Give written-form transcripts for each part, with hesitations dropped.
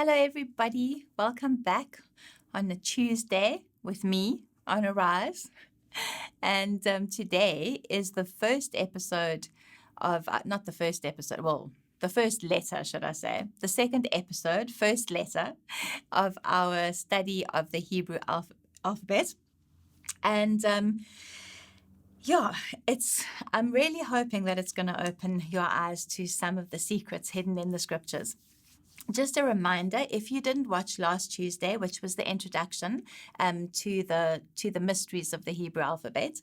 Hello, everybody. Welcome back on a Tuesday with me on Arise. And today is the first episode of, not the first episode, well, the first letter, should I say, the second episode, first letter of our study of the Hebrew alphabet. And yeah, I'm really hoping that it's going to open your eyes to some of the secrets hidden in the scriptures. Just a reminder, if you didn't watch last Tuesday, which was the introduction to the mysteries of the Hebrew alphabet,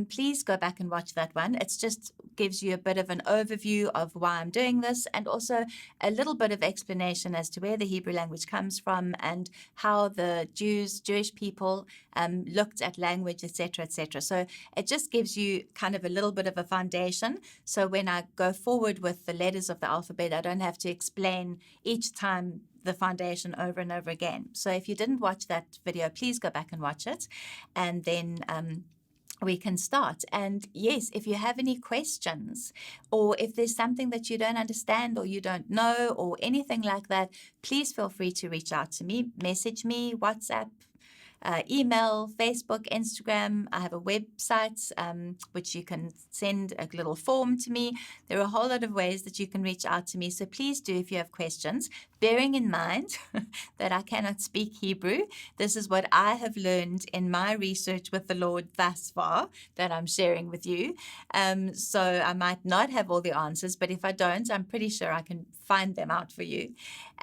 please go back and watch that one. It just gives you a bit of an overview of why I'm doing this, and also a little bit of explanation as to where the Hebrew language comes from and how the Jewish people looked at language, etc., etc. So it just gives you kind of a little bit of a foundation. So when I go forward with the letters of the alphabet, I don't have to explain each time the foundation over and over again. So if you didn't watch that video, please go back and watch it, and then we can start. And yes, if you have any questions, or if there's something that you don't understand or you don't know or anything like that, please feel free to reach out to me, message me, WhatsApp, email, Facebook, Instagram. I have a website which you can send a little form to me. There are a whole lot of ways that you can reach out to me. So please do if you have questions, bearing in mind that I cannot speak Hebrew. This is what I have learned in my research with the Lord thus far that I'm sharing with you. So I might not have all the answers, but if I don't, I'm pretty sure I can find them out for you.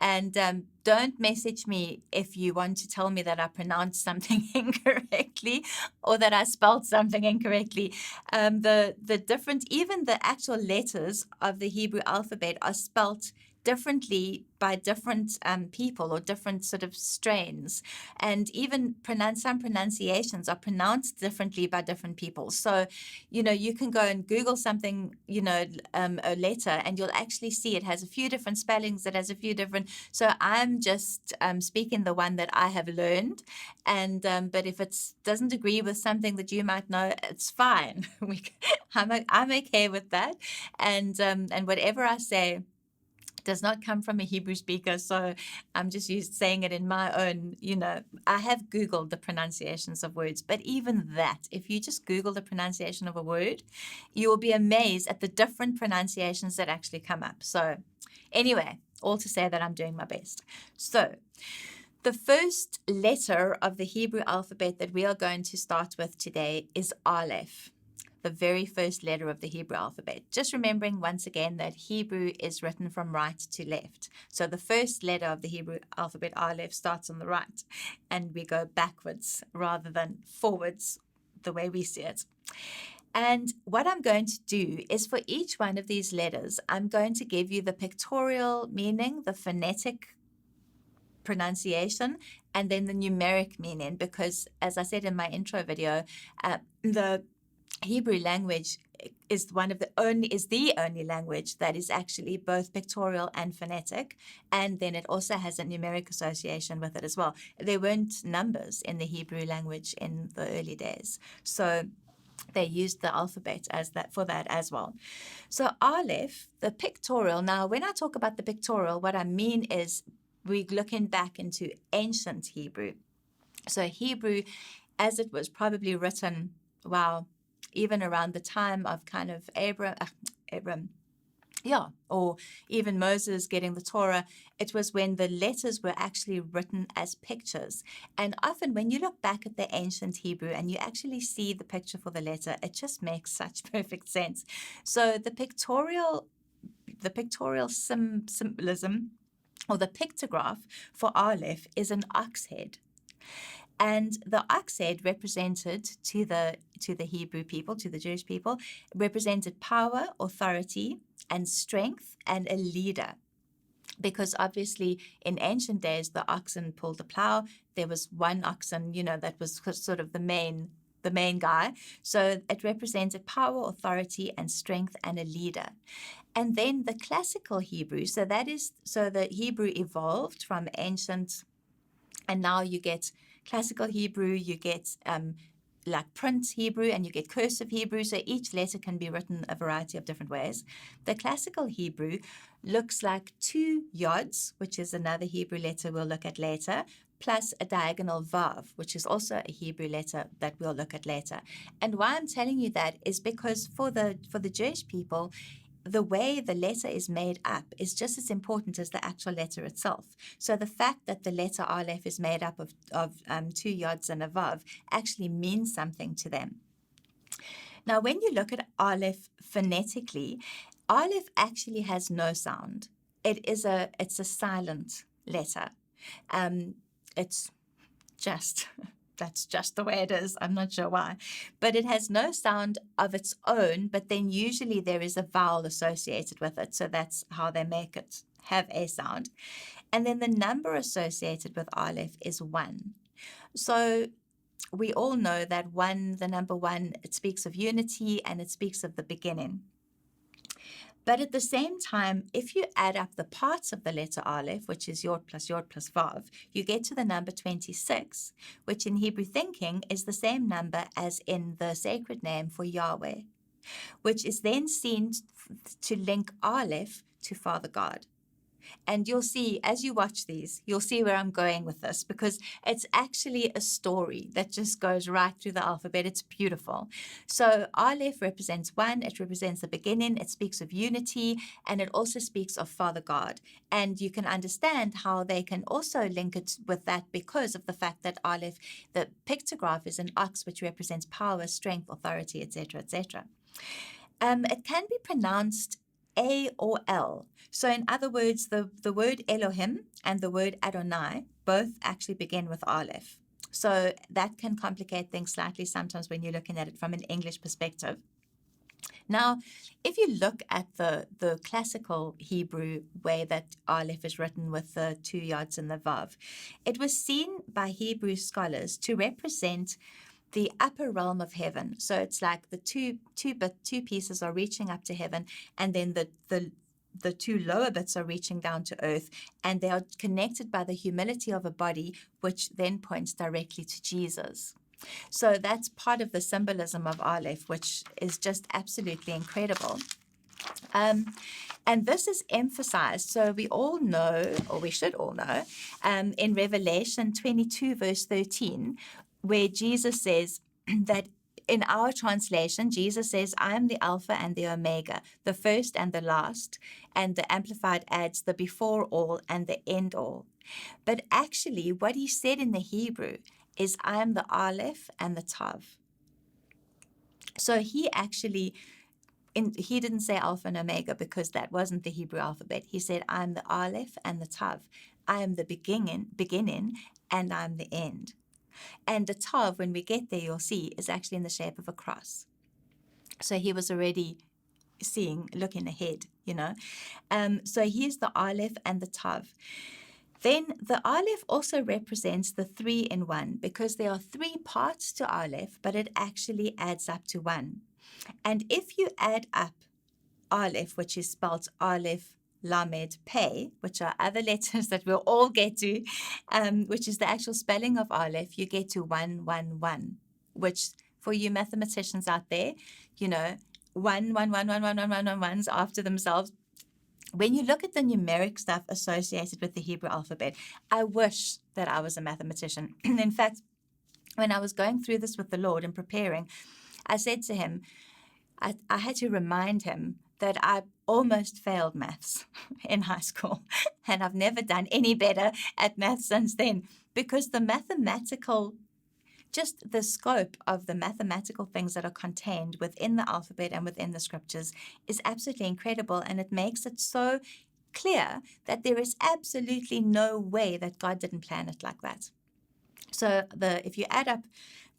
And don't message me if you want to tell me that I pronounced something incorrectly or that I spelled something incorrectly. The different, even the actual letters of the Hebrew alphabet are spelt differently by different people or different sort of strains, and even some pronunciations are pronounced differently by different people. So, you can go and Google something, a letter, and you'll actually see it has a few different spellings, it has a few different. So I'm just speaking the one that I have learned, and but if it doesn't agree with something that you might know, it's fine. I'm okay with that, and whatever I say does not come from a Hebrew speaker, so I'm just saying it in my own, I have Googled the pronunciations of words, but even that, if you just Google the pronunciation of a word, you will be amazed at the different pronunciations that actually come up. So anyway, all to say that I'm doing my best. So the first letter of the Hebrew alphabet that we are going to start with today is Aleph, the very first letter of the Hebrew alphabet. Just remembering once again that Hebrew is written from right to left. So the first letter of the Hebrew alphabet, Aleph, starts on the right, and we go backwards rather than forwards the way we see it. And what I'm going to do is, for each one of these letters, I'm going to give you the pictorial meaning, the phonetic pronunciation, and then the numeric meaning, because as I said in my intro video, the Hebrew language is the only language that is actually both pictorial and phonetic, and then it also has a numeric association with it as well. There weren't numbers in the Hebrew language in the early days, so they used the alphabet for that as well. So Aleph, the pictorial. Now, when I talk about the pictorial, what I mean is we're looking back into ancient Hebrew. So Hebrew, as it was probably written, even around the time of kind of Abram, or even Moses getting the Torah, it was when the letters were actually written as pictures. And often when you look back at the ancient Hebrew and you actually see the picture for the letter, it just makes such perfect sense. So the pictorial symbolism, or the pictograph for Aleph, is an ox head. And the ox head represented to the Hebrew people, to the Jewish people, represented power, authority, and strength, and a leader. Because obviously in ancient days, the oxen pulled the plow. There was one oxen, that was sort of the main guy. So it represented power, authority, and strength, and a leader. And then the classical Hebrew, so the Hebrew evolved from ancient, and now you get classical Hebrew, you get like print Hebrew and you get cursive Hebrew, so each letter can be written a variety of different ways. The classical Hebrew looks like 2 yods, which is another Hebrew letter we'll look at later, plus a diagonal vav, which is also a Hebrew letter that we'll look at later. And why I'm telling you that is because for the Jewish people, the way the letter is made up is just as important as the actual letter itself. So the fact that the letter Aleph is made up of 2 yods and a vav actually means something to them. Now, when you look at Aleph phonetically, Aleph actually has no sound. It's a silent letter. It's just that's just the way it is. I'm not sure why. But it has no sound of its own, but then usually there is a vowel associated with it. So that's how they make it have a sound. And then the number associated with Aleph is 1. So we all know that 1, the number 1, it speaks of unity and it speaks of the beginning. But at the same time, if you add up the parts of the letter Aleph, which is Yod plus Vav, you get to the number 26, which in Hebrew thinking is the same number as in the sacred name for Yahweh, which is then seen to link Aleph to Father God. And you'll see, as you watch these, you'll see where I'm going with this, because it's actually a story that just goes right through the alphabet. It's beautiful. So Aleph represents 1, it represents the beginning, it speaks of unity, and it also speaks of Father God. And you can understand how they can also link it with that because of the fact that Aleph, the pictograph is an ox, which represents power, strength, authority, etc., etc. It can be pronounced A or L. So in other words, the word Elohim and the word Adonai both actually begin with Aleph. So that can complicate things slightly sometimes when you're looking at it from an English perspective. Now, if you look at the classical Hebrew way that Aleph is written with the 2 yods and the vav, it was seen by Hebrew scholars to represent the upper realm of heaven. So it's like the two pieces are reaching up to heaven, and then the 2 lower bits are reaching down to earth, and they are connected by the humility of a body, which then points directly to Jesus. So that's part of the symbolism of Aleph, which is just absolutely incredible. And this is emphasized, so we all know, or we should all know, in Revelation 22, verse 13, where Jesus says that in our translation, Jesus says, I am the Alpha and the Omega, the first and the last, and the Amplified adds the before all and the end all. But actually, what he said in the Hebrew is, I am the Aleph and the Tav. So he actually, he didn't say Alpha and Omega because that wasn't the Hebrew alphabet. He said, I am the Aleph and the Tav. I am the beginning and I'm the end. And the Tav, when we get there, you'll see, is actually in the shape of a cross. So he was already looking ahead, So here's the Aleph and the Tav. Then the Aleph also represents the 3 in 1 because there are 3 parts to Aleph, but it actually adds up to 1. And if you add up Aleph, which is spelled Aleph, Lamed, Pei, which are other letters that we'll all get to, which is the actual spelling of Aleph, you get to 111, which for you mathematicians out there, 1 after themselves. When you look at the numeric stuff associated with the Hebrew alphabet, I wish that I was a mathematician. In fact, when I was going through this with the Lord and preparing, I said to him, I had to remind him that I almost failed maths in high school, and I've never done any better at maths since then, because the mathematical, just the scope of the mathematical things that are contained within the alphabet and within the scriptures is absolutely incredible, and it makes it so clear that there is absolutely no way that God didn't plan it like that. So if you add up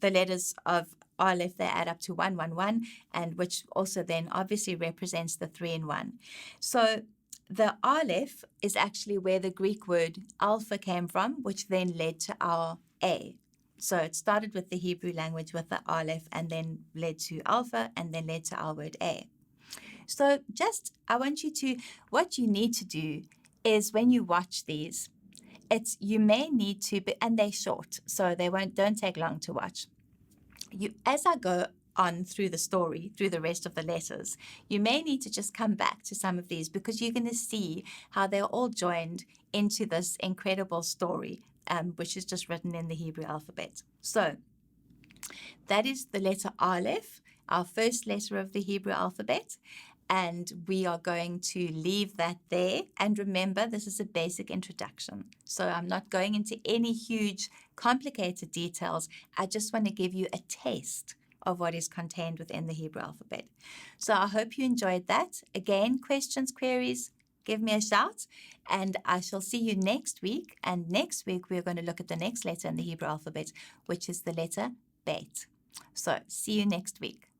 the letters of Aleph, they add up to 111, and which also then obviously represents the 3 in 1. So the Aleph is actually where the Greek word alpha came from, which then led to our A. So it started with the Hebrew language with the Aleph, and then led to alpha, and then led to our word A. So what you need to do is when you watch these, you may need to, and they're short, so don't take long to watch. as I go on through the story, through the rest of the letters, you may need to just come back to some of these because you're going to see how they're all joined into this incredible story, which is just written in the Hebrew alphabet. So that is the letter Aleph, our first letter of the Hebrew alphabet. And we are going to leave that there. And remember, this is a basic introduction. So I'm not going into any huge, complicated details. I just want to give you a taste of what is contained within the Hebrew alphabet. So I hope you enjoyed that. Again, questions, queries, give me a shout. And I shall see you next week. And next week, we're going to look at the next letter in the Hebrew alphabet, which is the letter Bet. So see you next week.